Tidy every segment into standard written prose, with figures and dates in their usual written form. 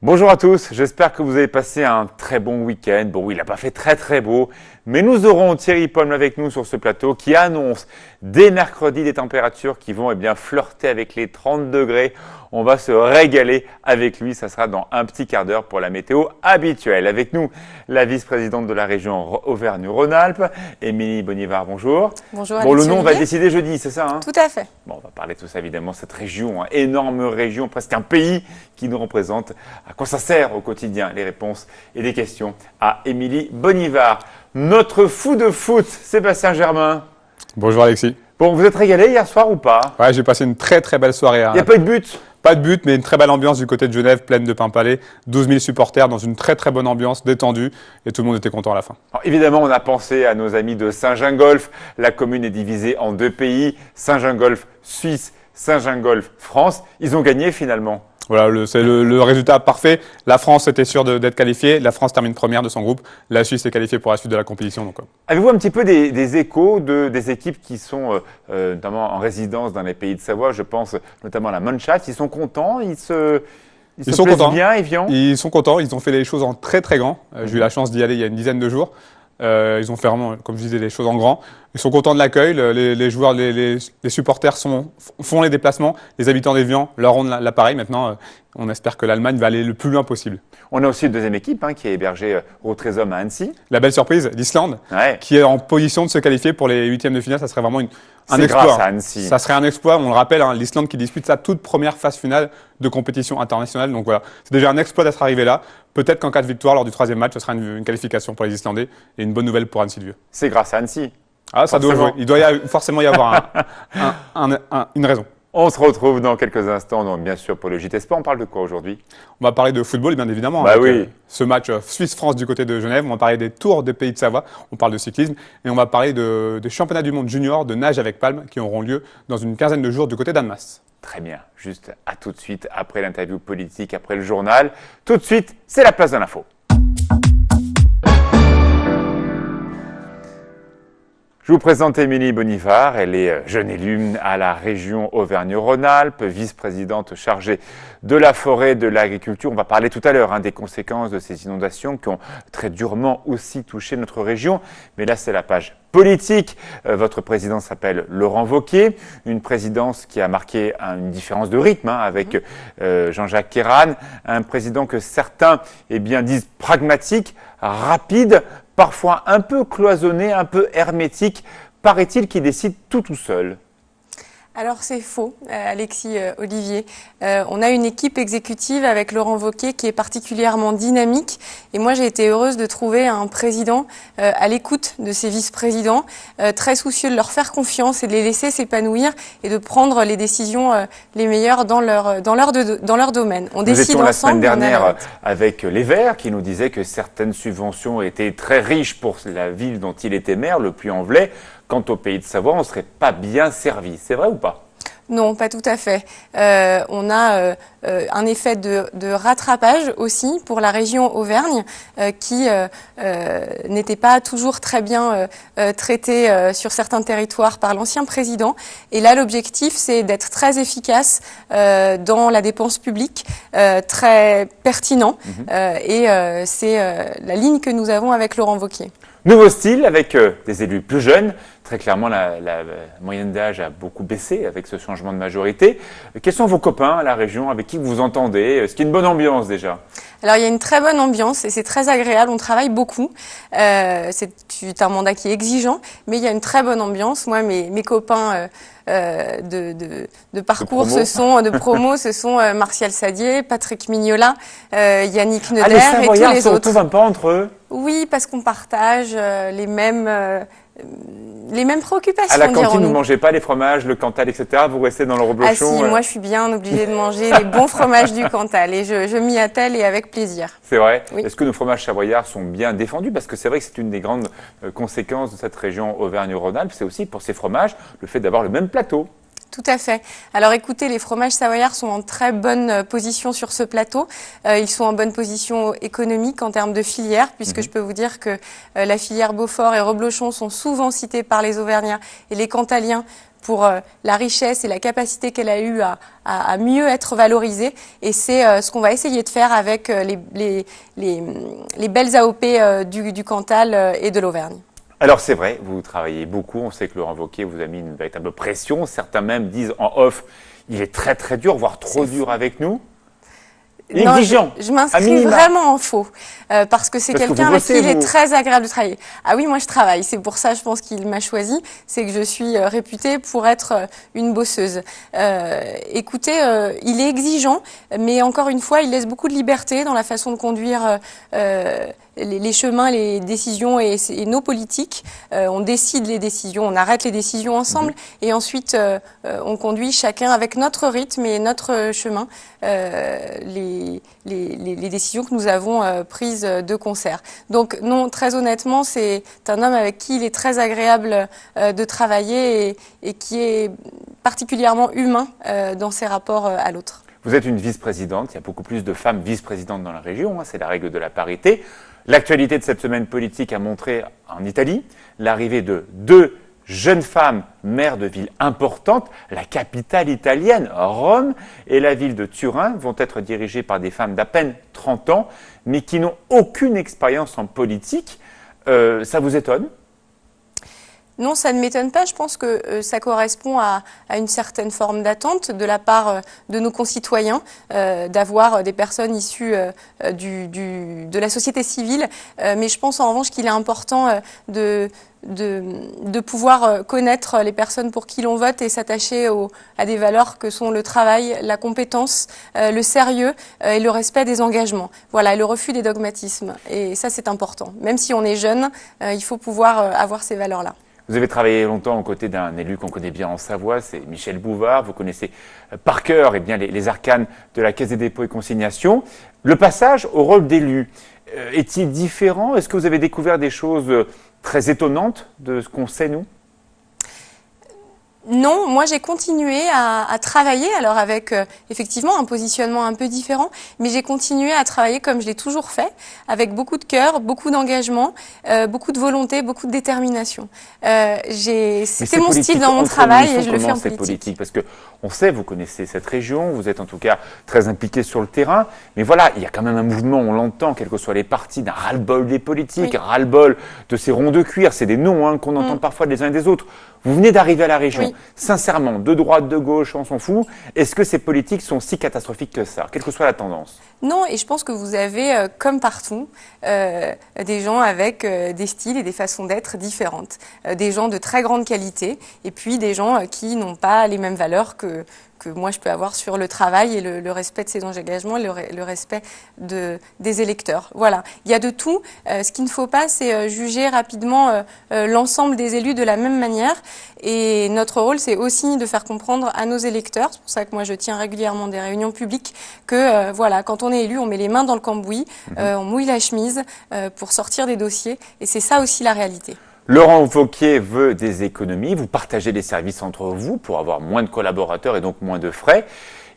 Bonjour à tous, j'espère que vous avez passé un très bon week-end. Bon oui, il n'a pas fait très beau, mais nous aurons Thierry Polm avec nous sur ce plateau qui annonce dès mercredi des températures qui vont flirter avec les 30 degrés. On va se régaler avec lui, ça sera dans un petit quart d'heure pour la météo habituelle. Avec nous, la vice-présidente de la région Auvergne-Rhône-Alpes, Émilie Bonivard, bonjour. Bonjour. Bon, le nom va décider jeudi, c'est ça Tout à fait. Bon, on va parler de tout ça évidemment, cette région, énorme région, presque un pays qui nous représente. À quoi ça sert au quotidien? Les réponses et les questions à Émilie Bonivard. Notre fou de foot, Sébastien Germain. Bonjour Alexis. Bon, vous êtes régalé hier soir ou pas? Ouais, j'ai passé une très belle soirée. Il n'y a pas eu de but? Pas de but, mais une très belle ambiance du côté de Genève, pleine de pain-palais. 12 000 supporters dans une très bonne ambiance, détendue, et tout le monde était content à la fin. Alors, évidemment, on a pensé à nos amis de Saint-Gingolph. La commune est divisée en deux pays, Saint-Gingolph Suisse, Saint-Gingolph France. Ils ont gagné finalement. Voilà, c'est le résultat parfait. La France était sûre d'être qualifiée. La France termine première de son groupe. La Suisse est qualifiée pour la suite de la compétition. Donc. Avez-vous un petit peu des échos des équipes qui sont notamment en résidence dans les pays de Savoie? Je pense notamment à la Mannschaft. Ils sont contents? Ils sont contents. Bien, Evian? Ils sont contents. Ils ont fait les choses en très grand. J'ai eu la chance d'y aller il y a une dizaine de jours. Ils ont fait vraiment, comme je disais, les choses en grand. Ils sont contents de l'accueil. Les joueurs, les supporters font les déplacements. Les habitants d'Évian leur rendent l'appareil. Maintenant, on espère que l'Allemagne va aller le plus loin possible. On a aussi une deuxième équipe qui est hébergée au Trésor à Annecy. La belle surprise, l'Islande, qui est en position de se qualifier pour les huitièmes de finale. Ça serait vraiment un exploit. Grâce à Annecy. Ça serait un exploit, on le rappelle, l'Islande qui dispute sa toute première phase finale de compétition internationale. Donc voilà, c'est déjà un exploit d'être arrivé là. Peut-être qu'en cas de victoire lors du troisième match, ce sera une qualification pour les Islandais et une bonne nouvelle pour Annecy-le-Vieux. C'est grâce à Annecy. Ah, ça doit jouer. Il doit forcément y avoir une raison. On se retrouve dans quelques instants, donc bien sûr pour le JT Sport. On parle de quoi aujourd'hui? On va parler de football, bien évidemment. Bah oui. Ce match Suisse-France du côté de Genève. On va parler des Tours des Pays de Savoie. On parle de cyclisme. Et on va parler des championnats du monde junior de nage avec palme qui auront lieu dans une quinzaine de jours du côté d'Annemasse. Très bien. Juste à tout de suite, après l'interview politique, après le journal. Tout de suite, c'est la place de l'info. Je vous présente Émilie Bonivard, elle est jeune élue à la région Auvergne-Rhône-Alpes, vice-présidente chargée de la forêt, de l'agriculture. On va parler tout à l'heure des conséquences de ces inondations qui ont très durement aussi touché notre région. Mais là, c'est la page politique. Votre président s'appelle Laurent Wauquiez, une présidence qui a marqué une différence de rythme avec Jean-Jacques Kéran, un président que certains disent pragmatique, rapide, parfois un peu cloisonné, un peu hermétique, paraît-il qu'il décide tout seul. Alors c'est faux, Alexis Olivier. On a une équipe exécutive avec Laurent Wauquiez qui est particulièrement dynamique. Et moi, j'ai été heureuse de trouver un président à l'écoute de ses vice-présidents, très soucieux de leur faire confiance et de les laisser s'épanouir et de prendre les décisions les meilleures dans leur domaine. On décide étions la semaine ensemble. dernière avec les Verts qui nous disaient que certaines subventions étaient très riches pour la ville dont il était maire, le Puy-en-Velay. Quant au Pays de Savoie, on ne serait pas bien servi. C'est vrai ou pas? Non, pas tout à fait. On a un effet de rattrapage aussi pour la région Auvergne qui n'était pas toujours très bien traitée sur certains territoires par l'ancien président. Et là, l'objectif, c'est d'être très efficace dans la dépense publique, très pertinent. Et c'est la ligne que nous avons avec Laurent Wauquiez. Nouveau style avec des élus plus jeunes. Très clairement, la moyenne d'âge a beaucoup baissé avec ce changement de majorité. Quels sont vos copains à la région avec qui vous vous entendez? Est-ce qu'il y a une bonne ambiance déjà? Alors, il y a une très bonne ambiance et c'est très agréable. On travaille beaucoup. C'est un mandat qui est exigeant, mais il y a une très bonne ambiance. Moi, mes copains de parcours, de promo, ce sont Martial Sadier, Patrick Mignola, Yannick Neuder les et tous les autres. Savoyards se retrouvent un peu entre eux? Oui, parce qu'on partage les mêmes préoccupations. À la cantine, vous ne mangez pas les fromages, le Cantal, etc. Vous restez dans le reblochon? Ah si, moi je suis bien obligée de manger les bons fromages du Cantal et je m'y attelle et avec plaisir. C'est vrai? Oui. Est-ce que nos fromages savoyards sont bien défendus? Parce que c'est vrai que c'est une des grandes conséquences de cette région Auvergne-Rhône-Alpes. C'est aussi pour ces fromages le fait d'avoir le même plateau. Tout à fait. Alors écoutez, les fromages savoyards sont en très bonne position sur ce plateau. Ils sont en bonne position économique en termes de filière, puisque je peux vous dire que la filière Beaufort et Reblochon sont souvent cités par les Auvergnats et les Cantaliens pour la richesse et la capacité qu'elle a eue à mieux être valorisée. Et c'est ce qu'on va essayer de faire avec les belles AOP du Cantal et de l'Auvergne. Alors c'est vrai, vous travaillez beaucoup, on sait que Laurent Wauquiez vous a mis une véritable pression, certains même disent en off, il est très très dur, voire trop dur avec nous. Exigeant. Je m'inscris vraiment en faux, parce que c'est quelqu'un avec qui il est très agréable de travailler. Ah oui, moi je travaille, c'est pour ça je pense qu'il m'a choisi, c'est que je suis réputée pour être une bosseuse. Écoutez, il est exigeant, mais encore une fois, il laisse beaucoup de liberté dans la façon de conduire les chemins, les décisions et nos politiques. On décide les décisions, on arrête les décisions ensemble et ensuite on conduit chacun avec notre rythme et notre chemin les décisions que nous avons prises de concert. Donc non, très honnêtement, c'est un homme avec qui il est très agréable de travailler et qui est particulièrement humain dans ses rapports à l'autre. Vous êtes une vice-présidente, il y a beaucoup plus de femmes vice-présidentes dans la région, c'est la règle de la parité. L'actualité de cette semaine politique a montré en Italie l'arrivée de 2 jeunes femmes maires de villes importantes. La capitale italienne, Rome, et la ville de Turin vont être dirigées par des femmes d'à peine 30 ans, mais qui n'ont aucune expérience en politique. Ça vous étonne ? Non, ça ne m'étonne pas. Je pense que ça correspond à une certaine forme d'attente de la part de nos concitoyens, d'avoir des personnes issues de la société civile. Mais je pense en revanche qu'il est important de pouvoir connaître les personnes pour qui l'on vote et s'attacher à des valeurs que sont le travail, la compétence, le sérieux et le respect des engagements. Voilà, et le refus des dogmatismes. Et ça, c'est important. Même si on est jeune, il faut pouvoir avoir ces valeurs-là. Vous avez travaillé longtemps aux côtés d'un élu qu'on connaît bien en Savoie, c'est Michel Bouvard. Vous connaissez par cœur les arcanes de la Caisse des dépôts et consignations. Le passage au rôle d'élu, est-il différent? Est-ce que vous avez découvert des choses très étonnantes de ce qu'on sait, nous? Non, moi j'ai continué à travailler, alors avec effectivement un positionnement un peu différent, mais j'ai continué à travailler comme je l'ai toujours fait, avec beaucoup de cœur, beaucoup d'engagement, beaucoup de volonté, beaucoup de détermination. C'était mon style dans mon travail et je le fais en politique. Parce que on sait, vous connaissez cette région, vous êtes en tout cas très impliqué sur le terrain, mais voilà, il y a quand même un mouvement, on l'entend, quels que soient les partis, d'un ras-le-bol des politiques, ras-le-bol de ces ronds de cuir, c'est des noms qu'on entend parfois des uns et des autres. Vous venez d'arriver à la région. Oui. Sincèrement, de droite, de gauche, on s'en fout. Est-ce que ces politiques sont si catastrophiques que ça, quelle que soit la tendance? Non, et je pense que vous avez, comme partout, des gens avec des styles et des façons d'être différentes. Des gens de très grande qualité et puis des gens qui n'ont pas les mêmes valeurs que moi je peux avoir sur le travail et le respect de ses engagements et le respect des électeurs. Voilà, il y a de tout. Ce qu'il ne faut pas, c'est juger rapidement l'ensemble des élus de la même manière. Et notre rôle, c'est aussi de faire comprendre à nos électeurs, c'est pour ça que moi je tiens régulièrement des réunions publiques, que voilà, quand on est élu, on met les mains dans le cambouis, on mouille la chemise pour sortir des dossiers. Et c'est ça aussi la réalité. Laurent Wauquiez veut des économies, vous partagez les services entre vous pour avoir moins de collaborateurs et donc moins de frais.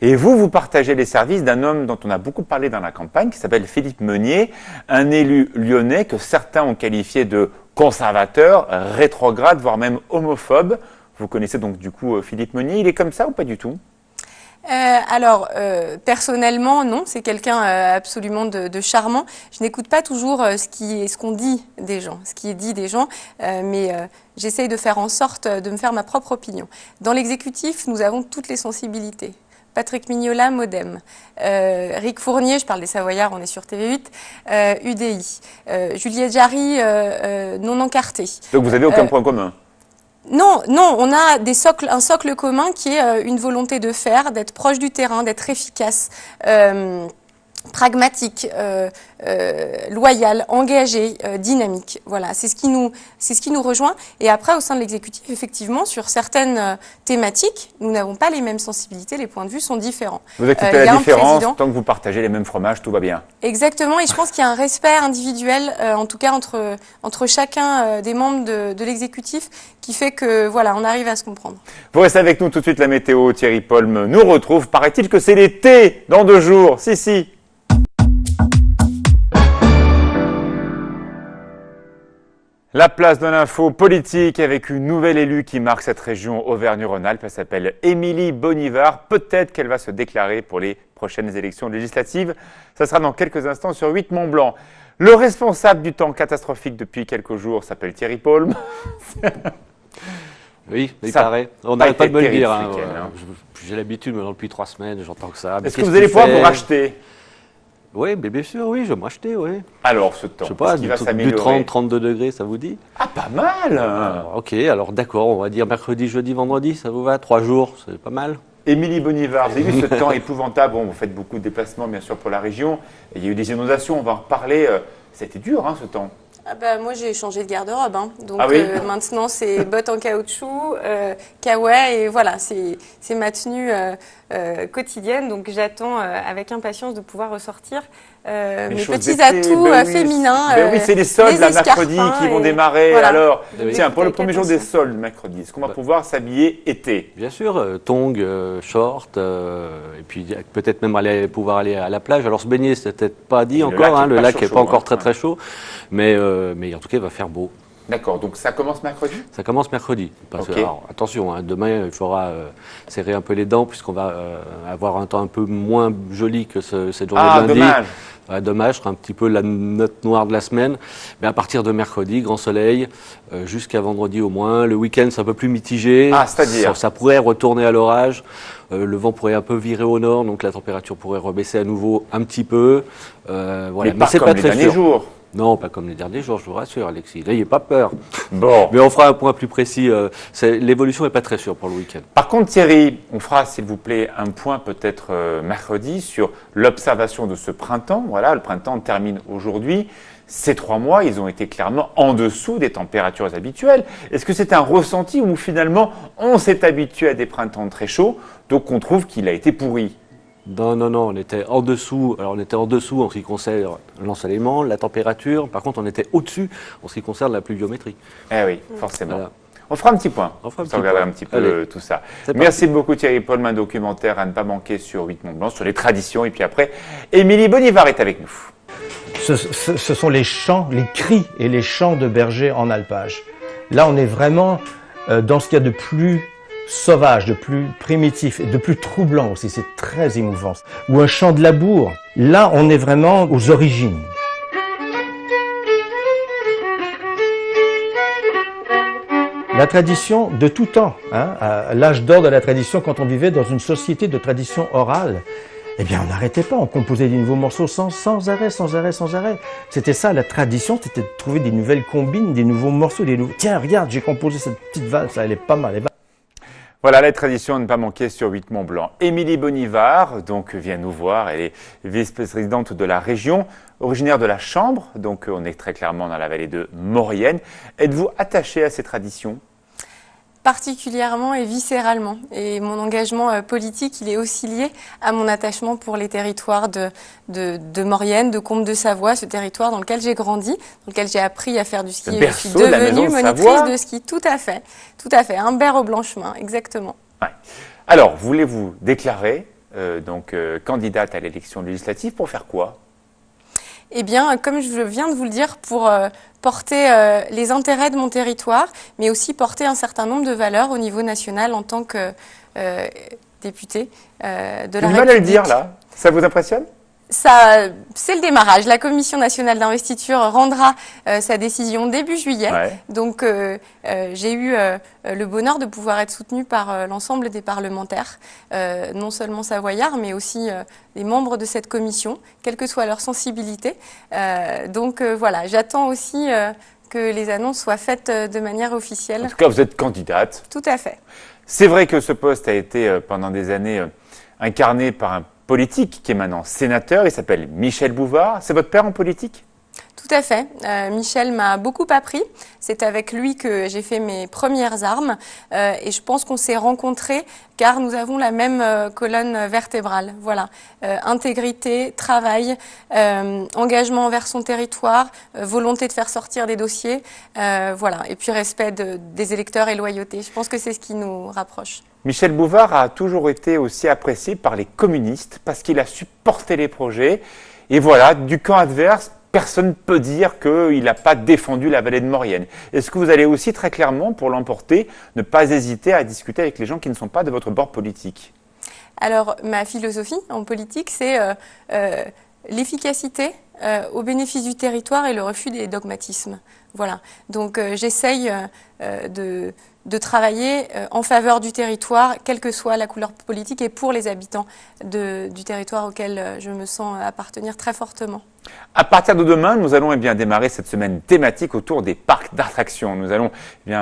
Et vous partagez les services d'un homme dont on a beaucoup parlé dans la campagne, qui s'appelle Philippe Meunier, un élu lyonnais que certains ont qualifié de conservateur, rétrograde, voire même homophobe. Vous connaissez donc du coup Philippe Meunier, il est comme ça ou pas du tout ? Personnellement, non, c'est quelqu'un absolument de charmant. Je n'écoute pas toujours ce qu'on dit des gens, ce qui est dit des gens, mais j'essaye de faire en sorte de me faire ma propre opinion. Dans l'exécutif, nous avons toutes les sensibilités. Patrick Mignola, Modem. Rick Fournier, je parle des Savoyards, on est sur TV8, UDI. Juliette Jarry, non encarté. Donc vous n'avez aucun point commun? Non, on a un socle commun qui est une volonté de faire, d'être proche du terrain, d'être efficace, pragmatique, loyal, engagé, dynamique. Voilà, c'est ce qui nous rejoint. Et après, au sein de l'exécutif, effectivement, sur certaines thématiques, nous n'avons pas les mêmes sensibilités, les points de vue sont différents. Vous acceptez la différence, tant que vous partagez les mêmes fromages, tout va bien. Exactement, et je pense qu'il y a un respect individuel, en tout cas entre chacun des membres de l'exécutif, qui fait que voilà, on arrive à se comprendre. Vous restez avec nous tout de suite, la météo. Thierry Polme nous retrouve. Paraît-il que c'est l'été dans 2 jours. Si. La place de l'info politique avec une nouvelle élue qui marque cette région Auvergne-Rhône-Alpes. Elle s'appelle Émilie Bonivard. Peut-être qu'elle va se déclarer pour les prochaines élections législatives. Ça sera dans quelques instants sur 8 Mont-Blanc. Le responsable du temps catastrophique depuis quelques jours s'appelle Thierry Paul. Oui, il Ça paraît. On pas n'arrête pas été de me le terrible dire. ce Hein, week-end, hein. J'ai l'habitude, maintenant depuis 3 semaines, j'entends que ça. Mais Est-ce que qu'est-ce vous allez qu'il pouvoir fait vous racheter? Oui, mais bien sûr, oui, je vais m'acheter, oui. Alors, ce temps, Je sais pas, est-ce qu'il va du s'améliorer? 30-32 degrés, ça vous dit? Ah, pas mal. Ok, alors d'accord, on va dire mercredi, jeudi, vendredi, ça vous va? 3 jours, c'est pas mal. Émilie Bonivard, vous avez vu ce temps épouvantable. Bon, vous faites beaucoup de déplacements, bien sûr, pour la région. Et il y a eu des inondations, on va en reparler. Ça a été dur, hein, ce temps. Ah bah, moi, j'ai changé de garde-robe. Hein. Donc Ah oui maintenant, c'est bottes en caoutchouc, kawaii, et voilà, c'est ma tenue quotidienne. Donc j'attends avec impatience de pouvoir ressortir mes choses petits d'été, atouts ben oui, féminins. ben oui, c'est les soldes, là, mercredi, escarpins qui vont et- démarrer. voilà. Alors, Oui. tiens, pour le Avec premier jour des attention. soldes, mercredi, est-ce qu'on va pouvoir s'habiller été? Bien sûr, tongs, shorts, et puis peut-être même pouvoir aller à la plage. Alors se baigner, c'est peut-être pas dit Le encore, lac est hein, le pas lac chaud, n'est pas chaud, encore hein. très très chaud, mais en tout cas il va faire beau. D'accord, donc ça commence mercredi? Ça commence mercredi. Parce que, Ok. alors, attention, hein, demain il faudra serrer un peu les dents puisqu'on va avoir un temps un peu moins joli que cette journée Ah, de lundi. dommage. Dommage, ce sera un petit peu la note noire de la semaine. Mais à partir de mercredi, grand soleil, jusqu'à vendredi au moins. Le week-end, c'est un peu plus mitigé. Ah, c'est-à-dire ça pourrait retourner à l'orage. Le vent pourrait un peu virer au nord, donc la température pourrait rebaisser à nouveau un petit peu. Voilà. Mais pas c'est comme les très derniers sûr. jours. Non, pas comme les derniers jours, je vous rassure, Alexis. N'ayez pas peur. Bon. Mais on fera un point plus précis. L'évolution n'est pas très sûre pour le week-end. Par contre, Thierry, on fera, s'il vous plaît, un point peut-être mercredi sur l'observation de ce printemps. Voilà, le printemps termine aujourd'hui. Ces 3 mois, ils ont été clairement en dessous des températures habituelles. Est-ce que c'est un ressenti où finalement on s'est habitué à des printemps très chauds, donc on trouve qu'il a été pourri? Non, on était en dessous. Alors, on était en dessous en ce qui concerne l'ensoleillement, la température. Par contre, on était au-dessus en ce qui concerne la pluviométrie. Eh oui, forcément. Voilà. On fera un petit point. On fera un On petit regardera point. un petit peu Allez. tout ça. C'est Merci beaucoup Thierry Paul, un documentaire à ne pas manquer sur 8 Mont-Blanc, sur les traditions. Et puis après, Émilie Bonivard est avec nous. Ce sont les chants, les cris et les chants de bergers en alpage. Là, on est vraiment dans ce qu'il y a de plus sauvage, de plus primitif et de plus troublant aussi. C'est très émouvant. Ou un chant de labour. Là, on est vraiment aux origines. La tradition de tout temps, hein, à l'âge d'or de la tradition, quand on vivait dans une société de tradition orale, eh bien, on n'arrêtait pas, on composait des nouveaux morceaux sans arrêt. C'était ça, la tradition, c'était de trouver des nouvelles combines, des nouveaux morceaux, Tiens, regarde, j'ai composé cette petite valse, elle est pas mal. Voilà la tradition à ne pas manquer sur 8 Mont-Blanc. Émilie Bonivard, donc, vient nous voir. Elle est vice-présidente de la région, originaire de la Chambre. Donc, on est très clairement dans la vallée de Maurienne. Êtes-vous attachée à ces traditions? Particulièrement et viscéralement. Et mon engagement politique, il est aussi lié à mon attachement pour les territoires de Maurienne, de Combe de Savoie, ce territoire dans lequel j'ai grandi, dans lequel j'ai appris à faire du ski. Le Et je suis berceau de la maison devenue de monitrice Savoie. de ski. Tout à fait. Humbert au Blanchemin, exactement. Ouais. Alors, voulez-vous déclarer candidate à l'élection législative pour faire quoi? Eh bien, comme je viens de vous le dire, pour porter les intérêts de mon territoire, mais aussi porter un certain nombre de valeurs au niveau national en tant que députée de la J'ai du mal à le République. dire là. Ça vous impressionne? Ça, c'est le démarrage. La Commission nationale d'investiture rendra sa décision début juillet. Ouais. Donc, j'ai eu le bonheur de pouvoir être soutenue par l'ensemble des parlementaires, non seulement savoyards, mais aussi des membres de cette commission, quelle que soit leur sensibilité. Voilà, j'attends aussi que les annonces soient faites de manière En officielle. tout cas, vous êtes candidate. Tout à fait. C'est vrai que ce poste a été pendant des années incarné par un politique qui est maintenant sénateur. Il s'appelle Michel Bouvard. C'est votre père en politique? Tout à fait. Michel m'a beaucoup appris. C'est avec lui que j'ai fait mes premières armes. Et je pense qu'on s'est rencontrés car nous avons la même colonne vertébrale. Voilà. Intégrité, travail, engagement envers son territoire, volonté de faire sortir des dossiers. Voilà. Et puis respect des électeurs et loyauté. Je pense que c'est ce qui nous rapproche. Michel Bouvard a toujours été aussi apprécié par les communistes parce qu'il a su porter les projets. Et voilà, du camp adverse, personne ne peut dire qu'il n'a pas défendu la vallée de Maurienne. Est-ce que vous allez aussi très clairement, pour l'emporter, ne pas hésiter à discuter avec les gens qui ne sont pas de votre bord politique? Alors, ma philosophie en politique, c'est l'efficacité au bénéfice du territoire et le refus des dogmatismes. Voilà. Donc, j'essaye de travailler en faveur du territoire, quelle que soit la couleur politique, et pour les habitants du territoire auquel je me sens appartenir très fortement. À partir de demain, nous allons démarrer cette semaine thématique autour des parcs d'attractions. Nous allons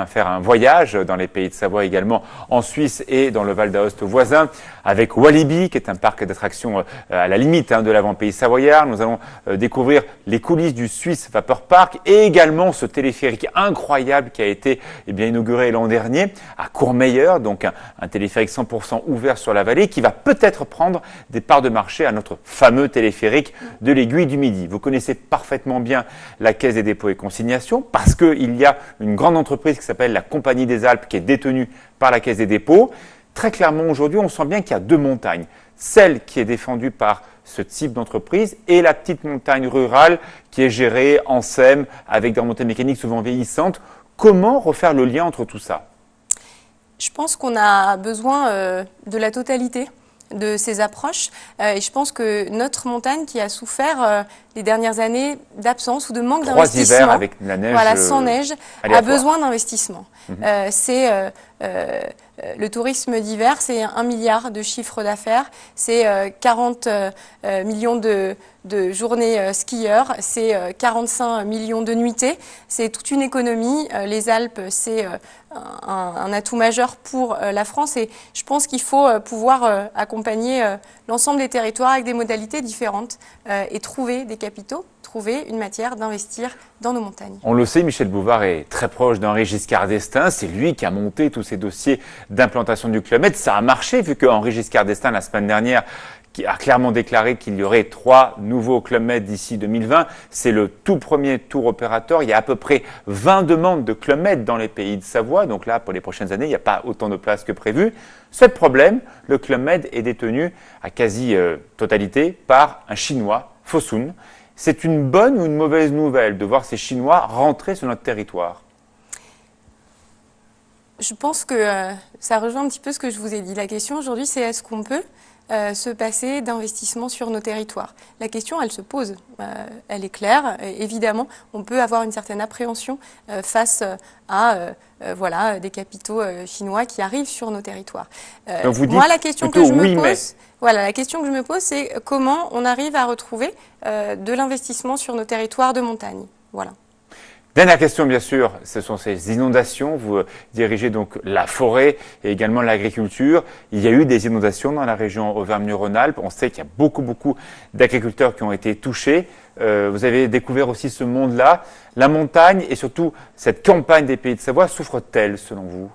faire un voyage dans les pays de Savoie, également en Suisse et dans le Val d'Aoste voisin, avec Walibi, qui est un parc d'attractions à la limite de l'avant-pays savoyard. Nous allons découvrir les coulisses du Swiss Vapor Park et également ce téléphérique incroyable qui a été inauguré l'an dernier à Courmayeur, donc un téléphérique 100% ouvert sur la vallée qui va peut-être prendre des parts de marché à notre fameux téléphérique de l'Aiguille du Midi. Vous connaissez parfaitement bien la Caisse des dépôts et consignations parce qu'il y a une grande entreprise qui s'appelle la Compagnie des Alpes qui est détenue par la Caisse des dépôts. Très clairement, aujourd'hui, on sent bien qu'il y a deux montagnes. Celle qui est défendue par ce type d'entreprise et la petite montagne rurale qui est gérée en SEM avec des remontées mécaniques souvent vieillissantes. Comment refaire le lien entre tout ça? Je pense qu'on a besoin de la totalité de ces approches et je pense que notre montagne qui a souffert les dernières années d'absence ou de manque d'investissement, 3 hivers avec la neige, voilà, sans neige, a besoin d'investissement. Le tourisme d'hiver, c'est 1 milliard de chiffre d'affaires, c'est 40 millions de journées skieurs, c'est 45 millions de nuitées, c'est toute une économie. Les Alpes, c'est un atout majeur pour la France et je pense qu'il faut pouvoir accompagner l'ensemble des territoires avec des modalités différentes et trouver des capitaux, trouver une matière d'investir dans nos montagnes. On le sait, Michel Bouvard est très proche d'Henri Giscard d'Estaing. C'est lui qui a monté tous ces dossiers d'implantation du kilomètre. Ça a marché vu que Henri Giscard d'Estaing, la semaine dernière, qui a clairement déclaré qu'il y aurait 3 nouveaux kilomètres d'ici 2020. C'est le tout premier tour opérateur. Il y a à peu près 20 demandes de kilomètres dans les pays de Savoie. Donc là, pour les prochaines années, il n'y a pas autant de places que prévu. Seul problème, le kilomètre est détenu à quasi-totalité par un Chinois, Fosun. C'est une bonne ou une mauvaise nouvelle de voir ces Chinois rentrer sur notre territoire? Je pense que ça rejoint un petit peu ce que je vous ai dit. La question aujourd'hui, c'est est-ce qu'on peut se passer d'investissement sur nos territoires? La question, elle se pose. Elle est claire. Évidemment, on peut avoir une certaine appréhension face à des capitaux chinois qui arrivent sur nos territoires. Moi, la question que je me pose, la question que je me pose, c'est comment on arrive à retrouver de l'investissement sur nos territoires de montagne. Voilà. Dernière question, bien sûr, ce sont ces inondations. Vous dirigez donc la forêt et également l'agriculture. Il y a eu des inondations dans la région Auvergne-Rhône-Alpes. On sait qu'il y a beaucoup d'agriculteurs qui ont été touchés. Vous avez découvert aussi ce monde-là. La montagne et surtout cette campagne des Pays de Savoie souffre-t-elle selon vous?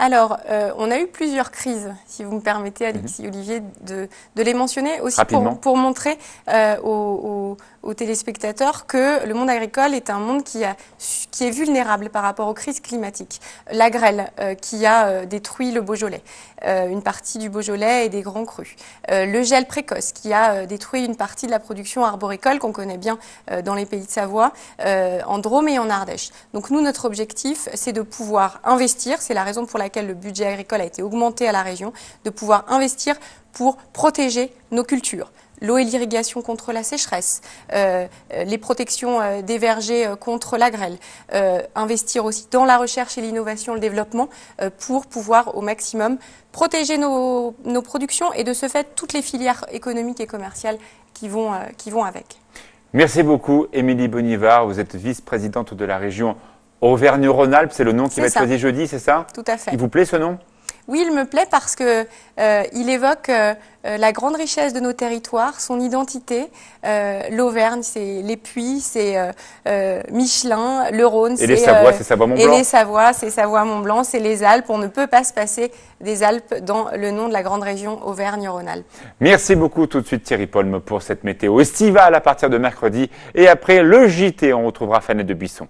Alors, on a eu plusieurs crises, si vous me permettez, Alexis Olivier, de les mentionner aussi pour montrer aux téléspectateurs que le monde agricole est un monde qui est vulnérable par rapport aux crises climatiques. La grêle qui a détruit le Beaujolais, une partie du Beaujolais et des grands crus. Le gel précoce qui a détruit une partie de la production arboricole qu'on connaît bien dans les Pays de Savoie, en Drôme et en Ardèche. Donc nous, notre objectif, c'est de pouvoir investir, c'est la raison pour laquelle le budget agricole a été augmenté à la région, de pouvoir investir pour protéger nos cultures. L'eau et l'irrigation contre la sécheresse, les protections des vergers contre la grêle, investir aussi dans la recherche et l'innovation, le développement, pour pouvoir au maximum protéger nos productions et de ce fait toutes les filières économiques et commerciales qui vont avec. Merci beaucoup, Émilie Bonivard. Vous êtes vice-présidente de la région Auvergne-Rhône-Alpes. C'est le nom qui va être choisi jeudi, c'est ça? Tout à fait. Il vous plaît ce nom? Oui, il me plaît parce que il évoque la grande richesse de nos territoires, son identité. L'Auvergne, c'est les Puys, c'est Michelin, le Rhône, et les Savoies, c'est Savoie-Mont-Blanc. Et les Savoies, c'est Savoie-Mont-Blanc, c'est les Alpes. On ne peut pas se passer des Alpes dans le nom de la grande région Auvergne-Rhône-Alpes. Merci beaucoup tout de suite Thierry Polme pour cette météo estivale à partir de mercredi. Et après le JT, on retrouvera Fanette de Buisson.